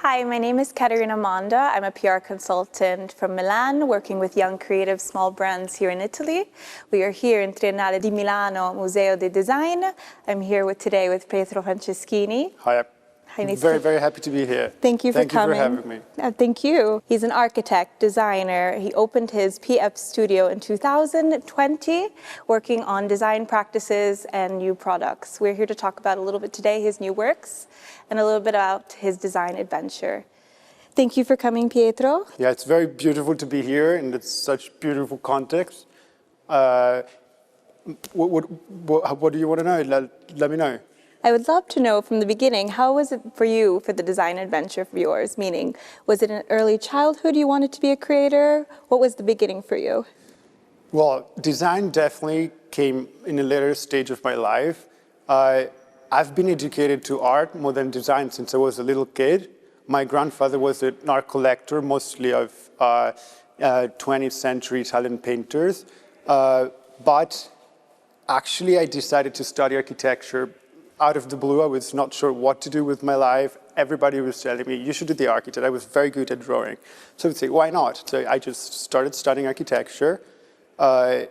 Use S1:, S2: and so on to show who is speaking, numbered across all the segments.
S1: Hi, my name is Caterina Monda. I'm a PR consultant from Milan, working with young creative small brands here in Italy. We are here in Triennale di Milano, Museo del Design. I'm here today with Pietro Franceschini.
S2: Hi.
S1: Hi,
S2: I'm very happy to be here.
S1: Thank you for coming.
S2: Thank you for having me.
S1: Thank you. He's an architect, designer. He opened his PF studio in 2020, working on design practices and new products. We're here to talk about a little bit today his new works and a little bit about his design adventure. Thank you for coming, Pietro.
S2: Yeah, it's very beautiful to be here and it's such beautiful context. What do you want to know? Let me know.
S1: I would love to know from the beginning, how was it for you for the design adventure of yours? Meaning, was it an early childhood you wanted to be a creator? What was the beginning for you?
S2: Well, design definitely came in a later stage of my life. I've been educated to art more than design since I was a little kid. My grandfather was an art collector, mostly of 20th century Italian painters. But actually, I decided to study architecture out of the blue. I was not sure what to do with my life. Everybody was telling me, you should do the architect. I was very good at drawing. So I would say, why not? So I just started studying architecture. I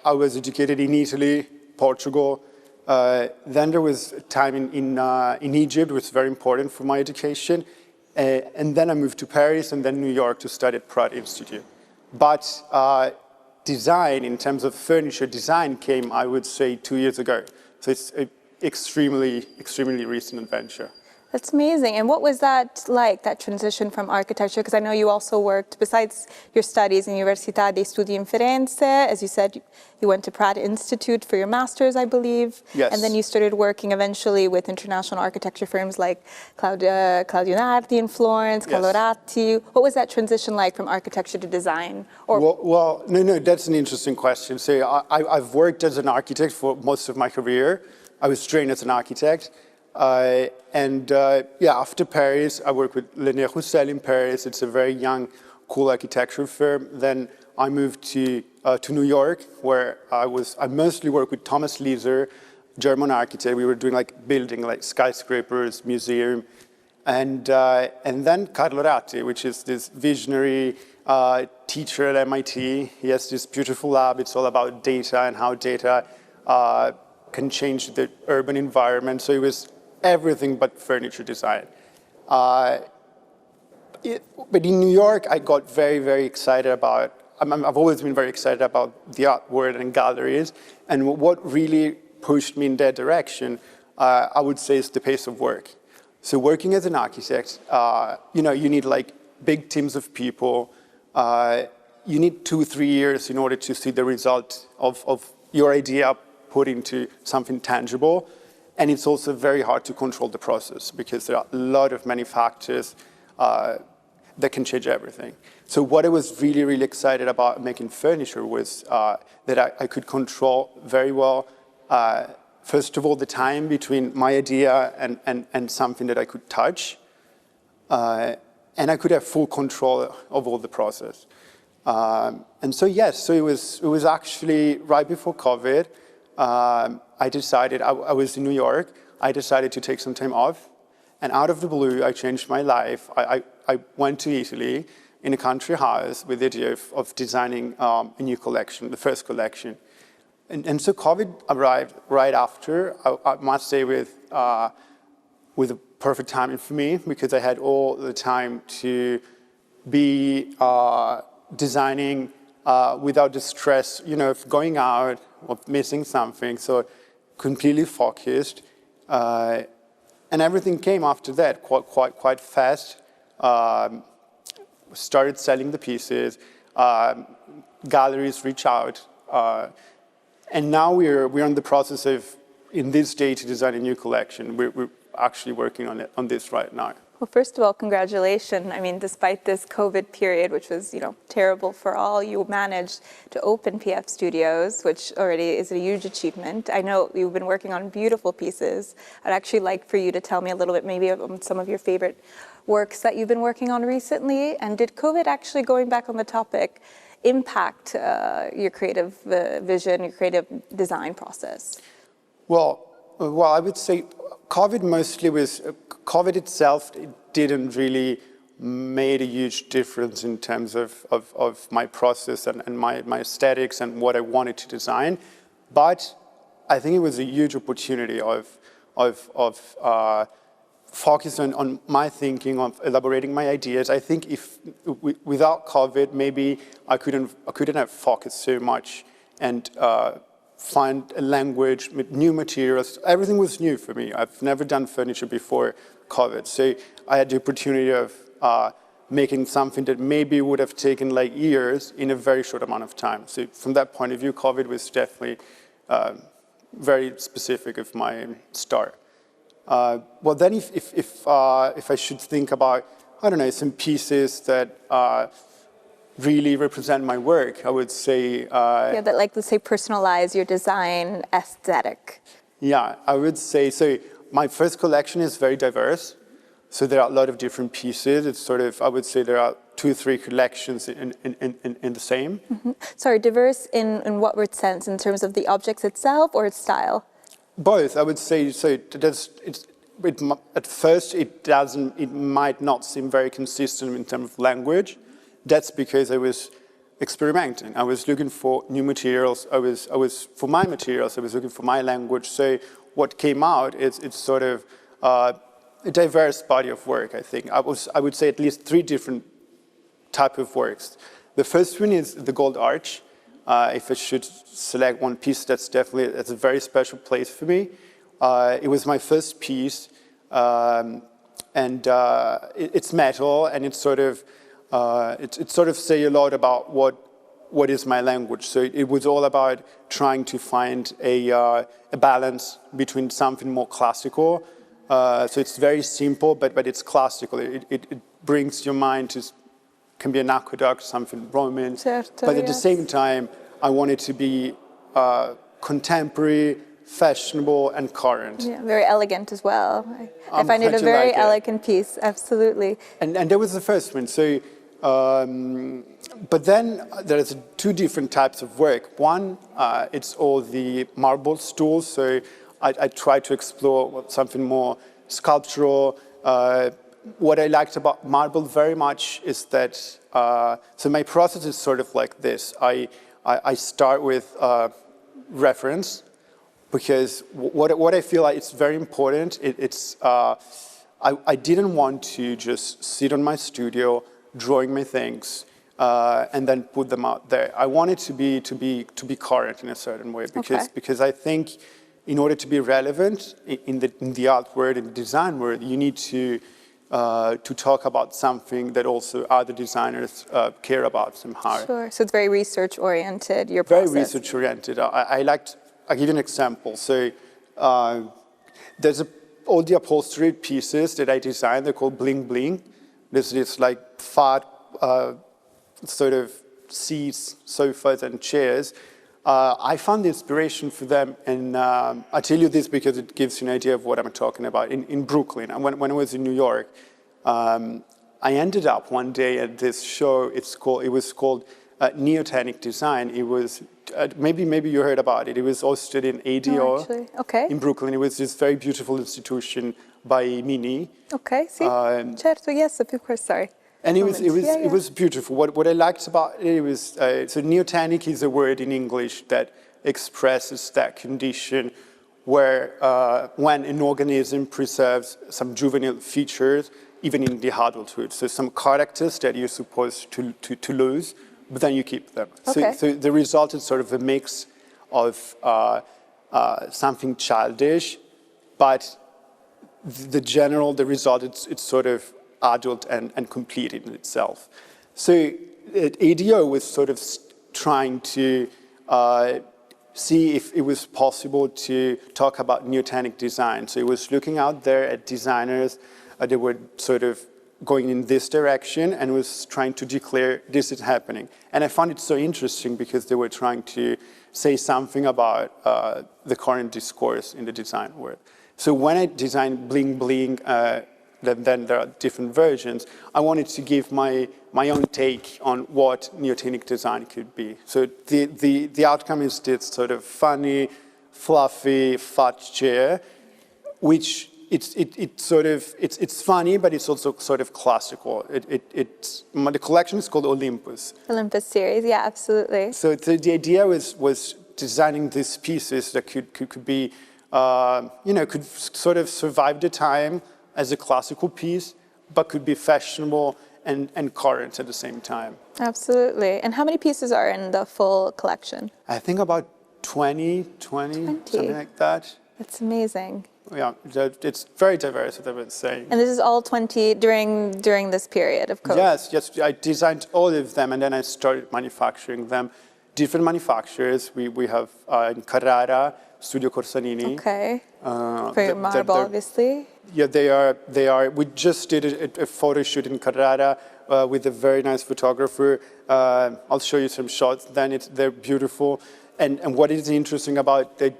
S2: was educated in Italy, Portugal. Then there was time in Egypt, which was very important for my education. And then I moved to Paris and then New York to study at Pratt Institute. But design, in terms of furniture design, came, I would say, 2 years ago. So it's extremely recent adventure.
S1: That's amazing. And what was that like, that transition from architecture? Because I know you also worked, besides your studies in Università dei Studi in Firenze, as you said, you went to Pratt Institute for your master's, I believe.
S2: Yes.
S1: And then you started working eventually with international architecture firms like Claudio Nardi in Florence,
S2: Yes.
S1: Colorati. What was that transition like from architecture to design?
S2: No, that's an interesting question. So I've worked as an architect for most of my career. I was trained as an architect. After Paris, I worked with Lenier Roussel in Paris. It's a very young, cool architecture firm. Then I moved to New York, where I mostly worked with Thomas Lieser, German architect. We were doing building skyscrapers, museum, and then Carlo Ratti, which is this visionary teacher at MIT. He has this beautiful lab. It's all about data and how data can change the urban environment. So it was everything but furniture design. But in New York, I got very excited about, I've always been very excited about the art world and galleries. And what really pushed me in that direction, I would say, is the pace of work. So working as an architect, you need big teams of people. You need 2-3 years in order to see the result of your idea put into something tangible. And it's also very hard to control the process because there are a lot of many factors that can change everything. So what I was really excited about making furniture was that I could control very well, first of all, the time between my idea and something that I could touch. And I could have full control of all the process. So it was actually right before COVID. I decided, I was in New York, I decided to take some time off, and out of the blue, I changed my life. I went to Italy in a country house with the idea of designing a new collection, the first collection. And so COVID arrived right after, I must say with a perfect timing for me, because I had all the time to be designing without the stress, of going out, of missing something. So completely focused, and everything came after that quite fast. Started selling the pieces, galleries reach out, and now we're in the process of, in this day, to design a new collection. We're actually working on this right now.
S1: Well, first of all, congratulations. I mean, despite this COVID period, which was, terrible for all, you managed to open PF Studios, which already is a huge achievement. I know you've been working on beautiful pieces. I'd actually like for you to tell me a little bit maybe of some of your favorite works that you've been working on recently. And did COVID actually, going back on the topic, impact your creative vision, your creative design process?
S2: Well, I would say COVID itself, it didn't really made a huge difference in terms of my process and my aesthetics and what I wanted to design. But I think it was a huge opportunity of focus on my thinking, of elaborating my ideas. I think without COVID, maybe I couldn't have focused so much and find a language with new materials. Everything was new for me. I've never done furniture before COVID, so I had the opportunity of making something that maybe would have taken like years in a very short amount of time. So from that point of view, COVID was definitely very specific of my start. Well, then if I should think about, I don't know, some pieces that really represent my work, I would say...
S1: yeah, that like, let's say, personalize your design aesthetic.
S2: Yeah, I would say, so my first collection is very diverse. So there are a lot of different pieces. It's sort of, I would say there are 2 or 3 collections in the same.
S1: Mm-hmm. Sorry, diverse in what sense? In terms of the objects itself or its style?
S2: Both, I would say. So at first, it might not seem very consistent in terms of language. That's because I was experimenting. I was looking for new materials. For my materials, I was looking for my language. So what came out is it's sort of a diverse body of work, I think. I would say at least 3 different type of works. The first one is the Gold Arch. If I should select one piece, that's a very special place for me. It was my first piece, and it's metal, and it's sort of say a lot about what is my language. So it was all about trying to find a balance between something more classical. So it's very simple, but it's classical. It brings your mind to, can be an aqueduct, something Roman.
S1: Certo,
S2: but at the same time, I want it to be contemporary, fashionable, and current.
S1: Yeah, very elegant as well. I find it a very elegant piece, absolutely.
S2: And that was the first one. So, but then there's 2 different types of work. One, it's all the marble stools. So I try to explore something more sculptural. What I liked about marble very much is that, so my process is sort of like this. I start with reference, because what I feel like it's very important, I didn't want to just sit on my studio, drawing my things, and then put them out there. I wanted to be current in a certain way, because I think in order to be relevant in the art world, in the design world, you need to talk about something that also other designers care about somehow.
S1: Sure. So it's very research-oriented, your process.
S2: Very research-oriented. I'll give you an example. So there's all the upholstery pieces that I designed. They're called bling bling. There's this like fat sort of seats, sofas, and chairs. I found the inspiration for them, and I tell you this because it gives you an idea of what I'm talking about. In Brooklyn, and when I was in New York, I ended up one day at this show. It was called Neotenic Design. It was maybe you heard about it. It was hosted in ADO in Brooklyn. It was this very beautiful institution by Mini.
S1: Okay, sì. Certo, yes, of course. Sorry.
S2: And it was beautiful. What I liked about it was, so neotenic is a word in English that expresses that condition where when an organism preserves some juvenile features, even in the adulthood. So some characters that you're supposed to lose, but then you keep them.
S1: Okay.
S2: So the result is sort of a mix of something childish, but the result, it's sort of adult and complete in itself. So ADO was sort of trying to see if it was possible to talk about neotenic design. So it was looking out there at designers that were sort of going in this direction and was trying to declare this is happening. And I found it so interesting because they were trying to say something about the current discourse in the design world. So when I designed Bling Bling, then there are different versions. I wanted to give my own take on what neotenic design could be. So the outcome is this sort of funny, fluffy, fat chair, which it's funny, but it's also sort of classical. The collection is called Olympus.
S1: Olympus series, yeah, absolutely.
S2: So the idea was designing these pieces that could be, could sort of survive the time as a classical piece, but could be fashionable and current at the same time.
S1: Absolutely. And how many pieces are in the full collection?
S2: I think about 20, something like that.
S1: That's amazing.
S2: Yeah, it's very diverse, as I was saying.
S1: And this is all 20 during this period of COVID?
S2: Yes. I designed all of them, and then I started manufacturing them. Different manufacturers. We have in Carrara, Studio Corsanini.
S1: Okay. For marble, obviously.
S2: Yeah, they are. We just did a photo shoot in Carrara with a very nice photographer. I'll show you some shots. Then they're beautiful. And what is interesting about the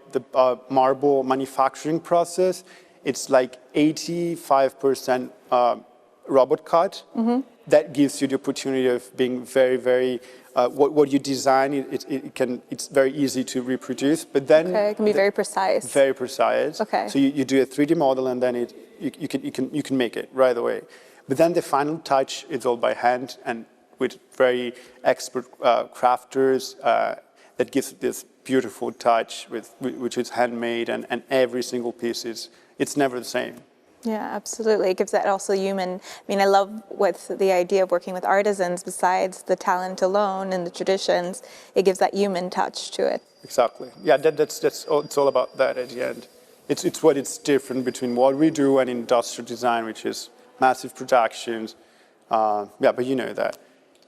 S2: marble manufacturing process, it's like 85% robot cut. Mm-hmm. That gives you the opportunity of being very, very, what you design, it's very easy to reproduce, but then...
S1: Okay, it can be very precise.
S2: Very precise.
S1: Okay.
S2: So you do a 3D model and then you can make it right away. But then the final touch is all by hand and with very expert crafters, that gives this beautiful touch which is handmade and every single piece it's never the same.
S1: Yeah, absolutely. It gives that also human. I mean, I love with the idea of working with artisans, besides the talent alone and the traditions, it gives that human touch to it.
S2: Exactly. Yeah, that's all, it's all about that at the end. It's what it's different between what we do and industrial design, which is massive productions. But you know that.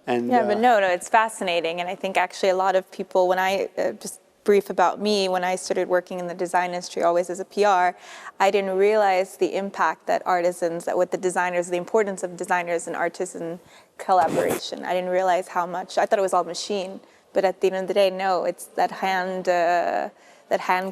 S2: And,
S1: but no, it's fascinating. And I think actually a lot of people, when I, just brief about me, when I started working in the design industry, always as a PR, I didn't realize the impact that artisans, that with the designers, the importance of designers and artisan collaboration. I didn't realize how much, I thought it was all machine, but at the end of the day, no, it's that hand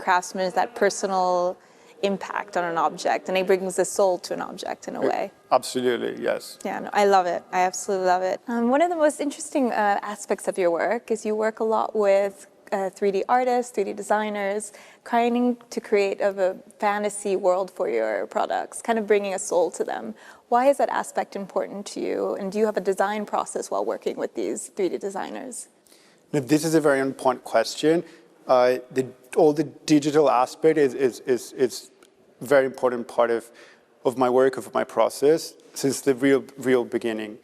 S1: craftsman, that personal impact on an object, and it brings the soul to an object in a way.
S2: Absolutely, yes.
S1: Yeah, no, I love it. I absolutely love it. One of the most interesting aspects of your work is you work a lot with 3D artists, 3D designers, trying to create a fantasy world for your products, kind of bringing a soul to them. Why is that aspect important to you? And do you have a design process while working with these 3D designers?
S2: Now, this is a very important question. All the digital aspect is very important part of my work, of my process, since the real beginning.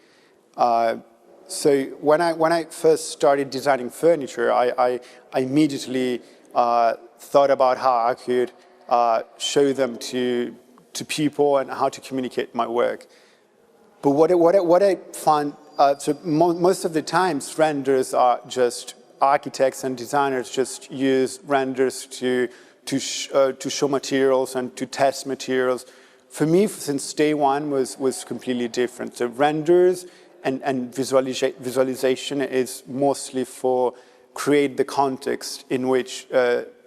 S2: So when I first started designing furniture, I immediately thought about how I could show them to people and how to communicate my work. But what I found, so most of the times renders are just, architects and designers just use renders to show materials and to test materials. For me, since day one was completely different. So renders and visualization is mostly for create the context in which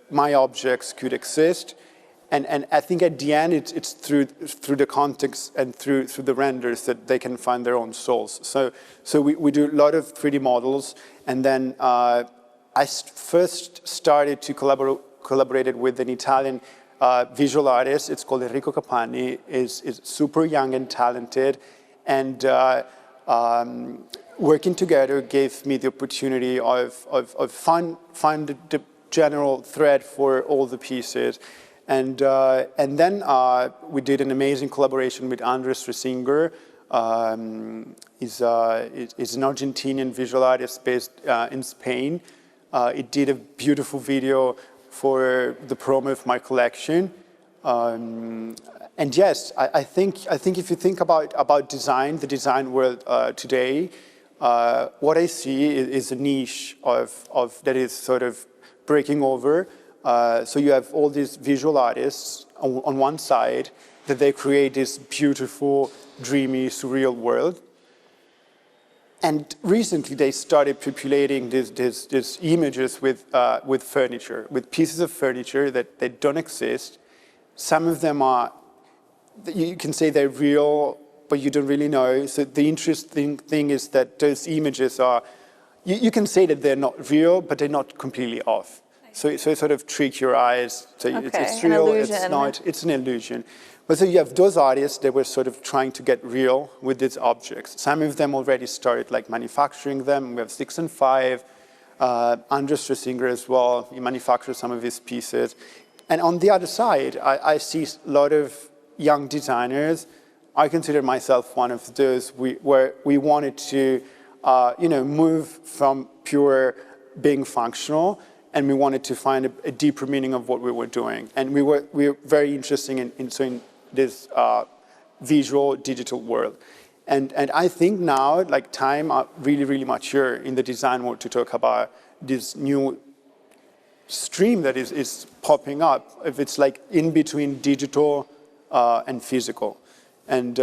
S2: my objects could exist. And I think at the end, it's through the context and through the renders that they can find their own souls. So we do a lot of 3D models, and then I first started to collaborated with an Italian visual artist. It's called Enrico Capani. Is super young and talented, and working together gave me the opportunity of find the general thread for all the pieces. And then we did an amazing collaboration with Andres Resinger. He's an Argentinian visual artist based in Spain. He did a beautiful video for the promo of my collection. And yes, I think if you think about design, the design world today, what I see is a niche of that is sort of breaking over. So you have all these visual artists on one side that they create this beautiful, dreamy, surreal world. And recently they started populating these images with furniture, with pieces of furniture that don't exist. Some of them are, you can say they're real, but you don't really know. So the interesting thing is that those images are, you can say that they're not real, but they're not completely off. So it sort of trick your eyes. So it's
S1: an
S2: real,
S1: illusion.
S2: it's not, it's an illusion. But so you have those artists that were sort of trying to get real with these objects. Some of them already started like manufacturing them. We have 6 and 5, Andres Stressinger as well. He manufactures some of his pieces. And on the other side, I see a lot of young designers. I consider myself one of those where we wanted to, move from pure being functional, and we wanted to find a deeper meaning of what we were doing. And we were very interested in this visual digital world. And I think now, like, time are really, really mature in the design world to talk about this new stream that is popping up, if it's like in between digital and physical. And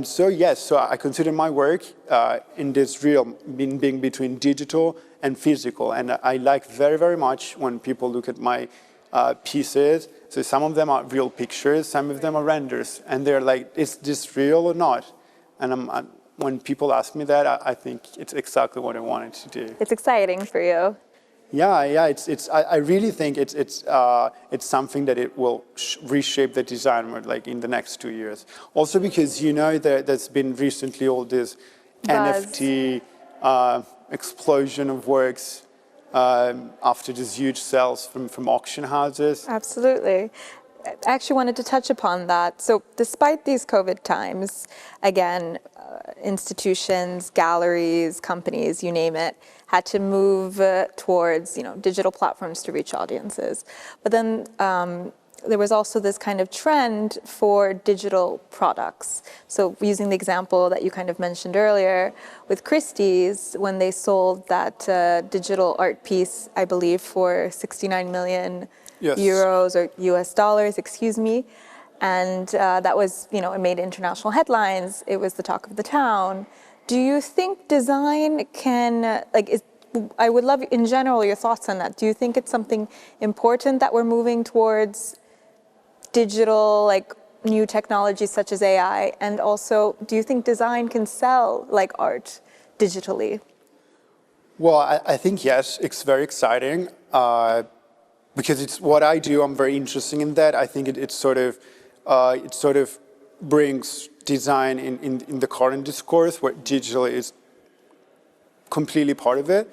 S2: so, yes, so I consider my work in this realm, being between digital and physical. And I like very, very much when people look at my pieces. So some of them are real pictures, some of them are renders. And they're like, is this real or not? And when people ask me that, I think it's exactly what I wanted to do.
S1: It's exciting for you.
S2: Yeah. I really think it's something that it will reshape the design world, like in the next 2 years. Also because there's been recently all this
S1: Buzz.
S2: NFT explosion of works after these huge sales from auction houses.
S1: Absolutely. I actually wanted to touch upon that. So despite these COVID times, again, institutions, galleries, companies, you name it, had to move towards digital platforms to reach audiences. But then there was also this kind of trend for digital products. So using the example that you kind of mentioned earlier with Christie's, when they sold that digital art piece, I believe, for 69 million euros or US dollars, excuse me. And that was, it made international headlines. It was the talk of the town. Do you think design can, I would love, in general, your thoughts on that. Do you think it's something important that we're moving towards digital, new technologies such as AI? And also, do you think design can sell like art digitally?
S2: Well, I think yes, it's very exciting because it's what I do. I'm very interested in that. I think it sort of brings design in the current discourse where digital is completely part of it.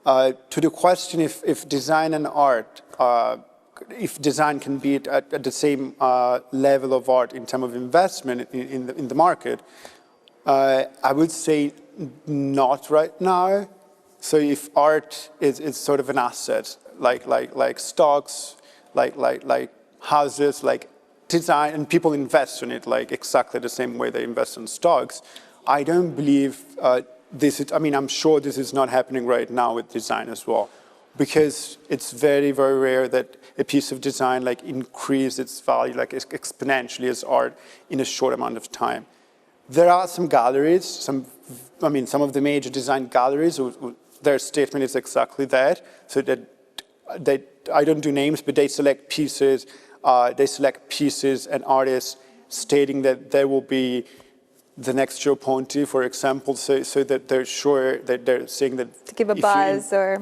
S2: To the question if design and art, if design can be at the same level of art in terms of investment in the market, I would say not right now. So if art is sort of an asset, like stocks, like houses, like design, and people invest in it like exactly the same way they invest in stocks, I don't believe this is, I'm sure this is not happening right now with design as well, because it's very, very rare that a piece of design increase its value exponentially as art in a short amount of time. There are some galleries, some of the major design galleries, their statement is exactly that. So that I don't do names, but they select pieces. And artists stating that there will be the next Joe Ponti, for example, so that they're sure that they're saying that
S1: to give a buzz or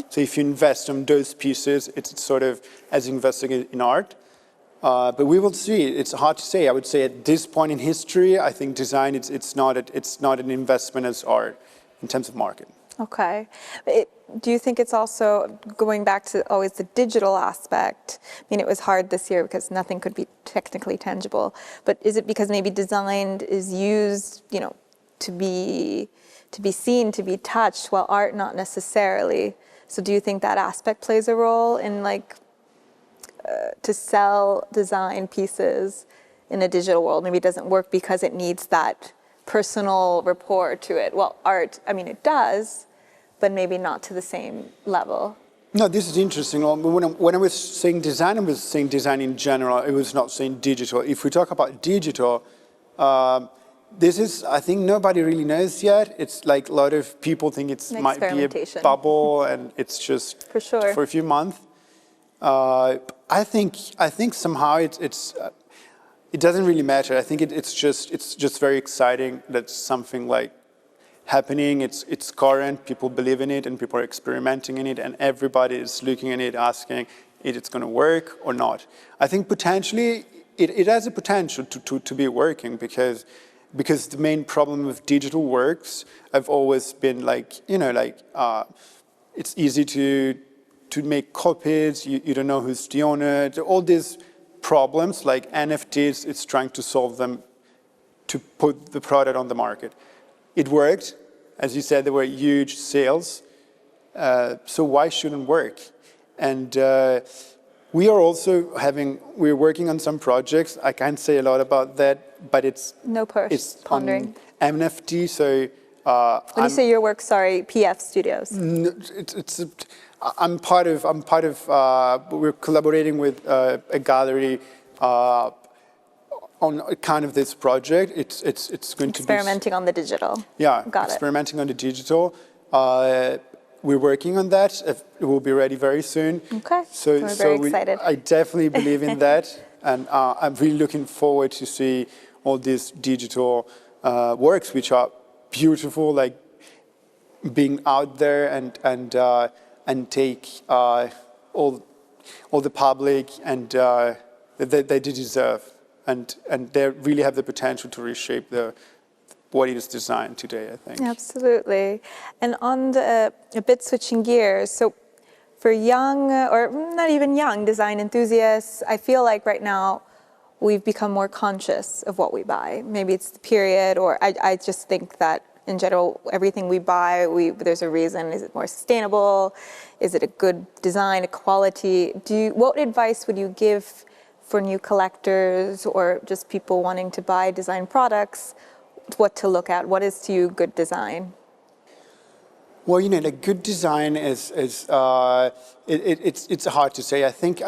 S2: So if you invest in those pieces, it's sort of as investing in art. But we will see. It's hard to say. I would say at this point in history, I think design it's not an investment as art in terms of market.
S1: Okay. Do you think it's also, going back to always the digital aspect, it was hard this year because nothing could be technically tangible, but is it because maybe design is used, to be seen, to be touched, while art not necessarily? So do you think that aspect plays a role in to sell design pieces in a digital world? Maybe it doesn't work because it needs that personal rapport to it. Well, art, it does, but maybe not to the same level.
S2: No, this is interesting. When I was saying design, I was saying design in general. I was not saying digital. If we talk about digital, this is, I think nobody really knows yet. It's like a lot of people think it might be a bubble and it's just
S1: for sure
S2: for a few months. I think somehow it doesn't really matter. I think it's just very exciting that something like happening, it's current, people believe in it, and people are experimenting in it, and everybody is looking at it, asking if it's going to work or not. I think potentially it has a potential to be working because the main problem with digital works have always been like, it's easy to make copies, you don't know who's the owner, all these problems like NFTs, it's trying to solve them to put the product on the market. It worked. As you said, there were huge sales. So why shouldn't it work? And we are also we're working on some projects. I can't say a lot about that, but it's
S1: pondering.
S2: On NFT. So
S1: when you say your work, sorry, PF Studios.
S2: I'm part of. We're collaborating with a gallery on kind of this project. It's going to be
S1: experimenting on the digital.
S2: Yeah,
S1: Got
S2: experimenting on the digital. We're working on that. It will be ready very soon.
S1: Okay, so we're very excited.
S2: I definitely believe in that, and I'm really looking forward to see all these digital works, which are beautiful, like being out there and take all the public and they deserve, and they really have the potential to reshape what it is designed today, I think.
S1: Absolutely. And on a bit switching gears, so for young, or not even young, design enthusiasts, I feel like right now we've become more conscious of what we buy. Maybe it's the period, or I just think that in general, everything we buy, there's a reason. Is it more sustainable? Is it a good design, a quality? What advice would you give for new collectors or just people wanting to buy design products? What to look at? What is to you good design?
S2: Well, like good design is it's hard to say. I think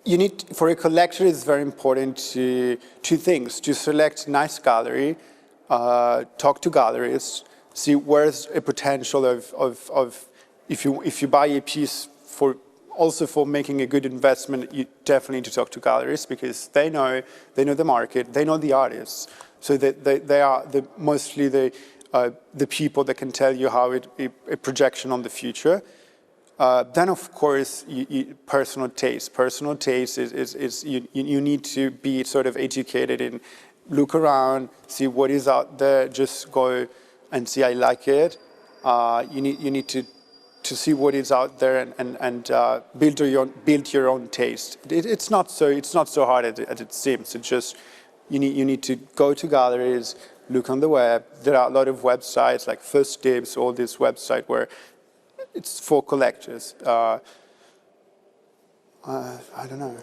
S2: you need, for a collector, it's very important two things: to select nice gallery, talk to gallerists, see where's a potential of if you buy a piece for making a good investment, you definitely need to talk to gallerists because they know the market, they know the artists. So they are mostly the people that can tell you how a projection on the future. Then, of course, personal taste. Personal taste is you need to be sort of educated in, look around, see what is out there, just go and see, I like it. You need to see what is out there and build your own taste. It's not so hard as it seems. It's just you need to go to galleries, look on the web. There are a lot of websites like First Dibs, all these websites where it's for collectors. I don't know.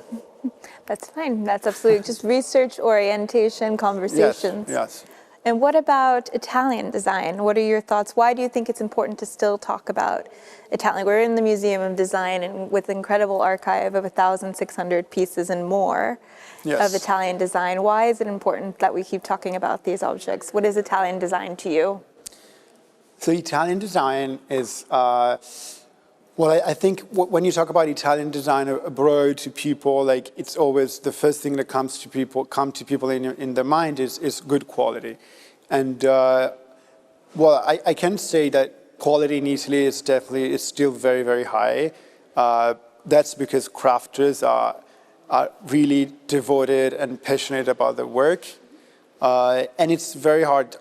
S1: That's fine. That's absolutely just research, orientation, conversations.
S2: Yes.
S1: And what about Italian design? What are your thoughts? Why do you think it's important to still talk about Italian? We're in the Museum of Design and with an incredible archive of 1,600 pieces and more of Italian design. Why is it important that we keep talking about these objects? What is Italian design to you?
S2: So Italian design is, I think when you talk about Italian design abroad to people, like it's always the first thing that comes to people in their mind is good quality. And I can say that quality in Italy is still very, very high. That's because crafters are really devoted and passionate about their work. And it's very hard.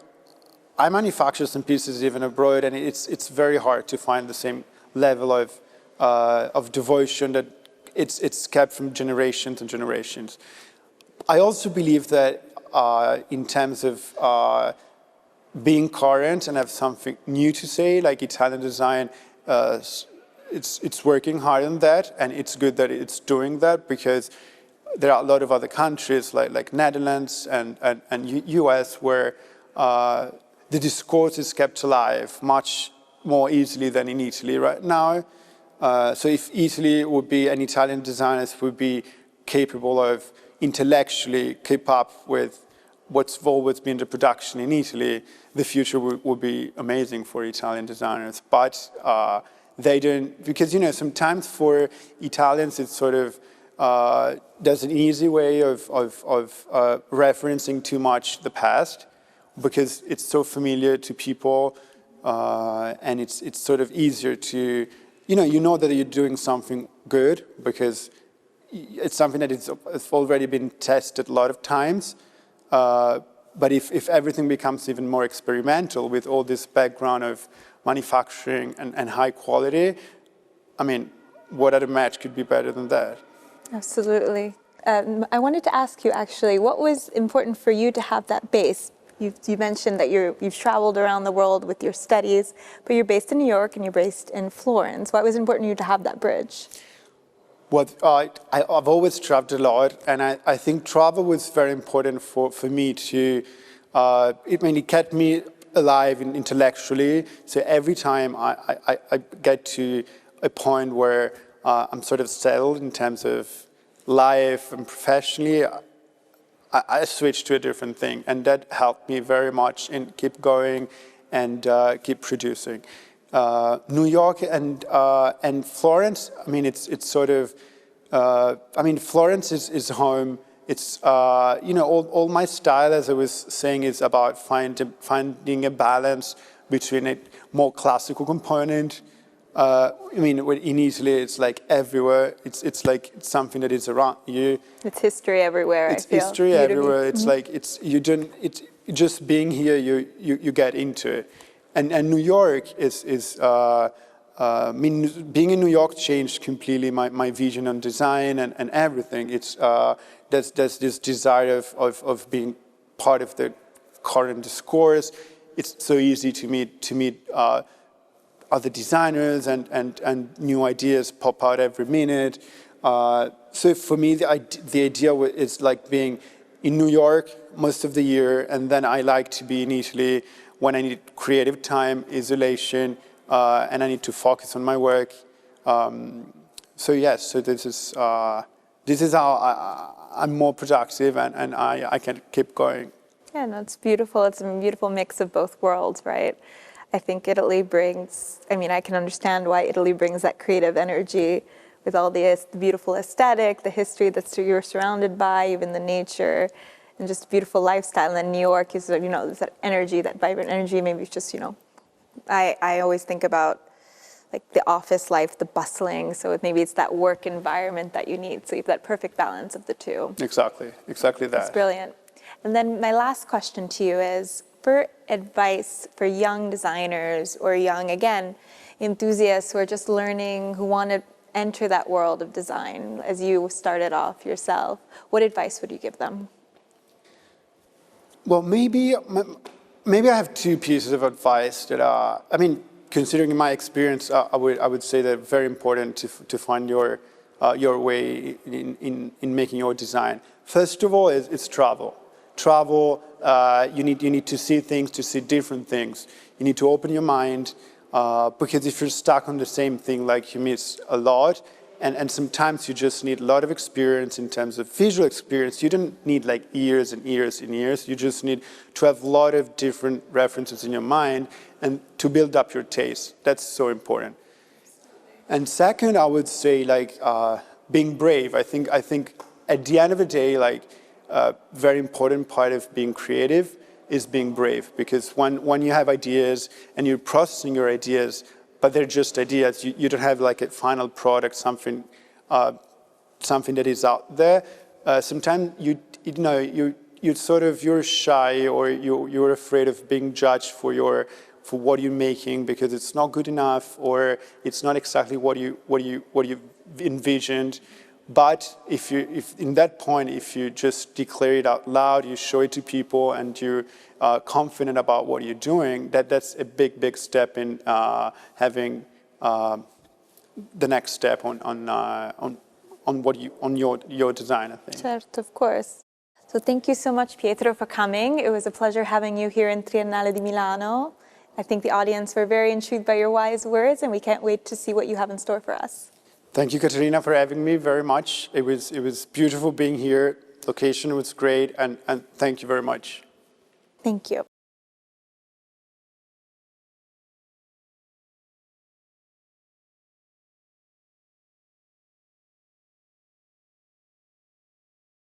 S2: I manufacture some pieces even abroad, and it's very hard to find the same level of devotion that it's kept from generations and generations. I also believe that in terms of being current and have something new to say, like Italian design, it's working hard on that, and it's good that it's doing that because there are a lot of other countries like Netherlands and US where the discourse is kept alive much more easily than in Italy right now. So if Italy would be, and Italian designers would be capable of intellectually keep up with what's always been the production in Italy, the future would be amazing for Italian designers. But they don't, because sometimes for Italians it's sort of, there's an easy way of referencing too much the past, because it's so familiar to people, and it's sort of easier to, you know that you're doing something good because it's something that it's already been tested a lot of times. But if everything becomes even more experimental with all this background of manufacturing and high quality, I mean, what other match could be better than that?
S1: Absolutely. I wanted to ask you, actually, what was important for you to have that base? You mentioned that you've traveled around the world with your studies, but you're based in New York and you're based in Florence. Why was it important to you to have that bridge?
S2: Well, I've always traveled a lot, and I think travel was very important for me to, it kept me alive intellectually. So every time I get to a point where I'm sort of settled in terms of life and professionally, I switched to a different thing, and that helped me very much in keep going and keep producing. New York and Florence, I mean, it's sort of, I mean, Florence is home. It's, all my style, as I was saying, is about finding a balance between a more classical component. I mean, in Italy, it's like everywhere. It's like something that is around you.
S1: It's history everywhere,
S2: it's
S1: I feel.
S2: History everywhere. It's like, just being here, you get into it. And New York I mean, being in New York changed completely my vision on design and everything. There's this desire of being part of the current discourse. It's so easy to meet other designers and new ideas pop out every minute. So for me, the idea is like being in New York most of the year, and then I like to be in Italy when I need creative time, isolation, and I need to focus on my work. So yes, so this is how I'm more productive and I can keep going.
S1: Yeah, no, it's beautiful. It's a beautiful mix of both worlds, right? I think Italy brings, I mean, I can understand why Italy brings that creative energy with all the beautiful aesthetic, the history that you're surrounded by, even the nature, and just beautiful lifestyle. And then New York is, there's that energy, that vibrant energy. Maybe it's just, I always think about like the office life, the bustling. So maybe it's that work environment that you need. So you have that perfect balance of the two.
S2: Exactly that.
S1: That's brilliant. And then my last question to you is, for advice for young designers or young, again, enthusiasts who are just learning, who want to enter that world of design, as you started off yourself, what advice would you give them?
S2: Well, maybe I have two pieces of advice that are, I mean, considering my experience, I would say that it's very important to find your way in making your design. First of all, it's travel. Travel, you need to see things, to see different things. You need to open your mind, because if you're stuck on the same thing, like you miss a lot. And sometimes you just need a lot of experience in terms of visual experience. You don't need like years and years and years. You just need to have a lot of different references in your mind and to build up your taste. That's so important. And second, I would say like being brave. I think at the end of the day, like very important part of being creative is being brave, because when you have ideas and you're processing your ideas, but they're just ideas, you don't have like a final product, something that is out there. Sometimes you're shy, or you're afraid of being judged for what you're making because it's not good enough, or it's not exactly what you envisioned. But if in that point, if you just declare it out loud, you show it to people, and you're confident about what you're doing, that's a big step in having the next step on your design, I think.
S1: Certo, of course. So thank you so much, Pietro, for coming. It was a pleasure having you here in Triennale di Milano. I think the audience were very intrigued by your wise words, and we can't wait to see what you have in store for us.
S2: Thank you, Caterina, for having me very much. It was beautiful being here. Location was great, and thank you very much.
S1: Thank you.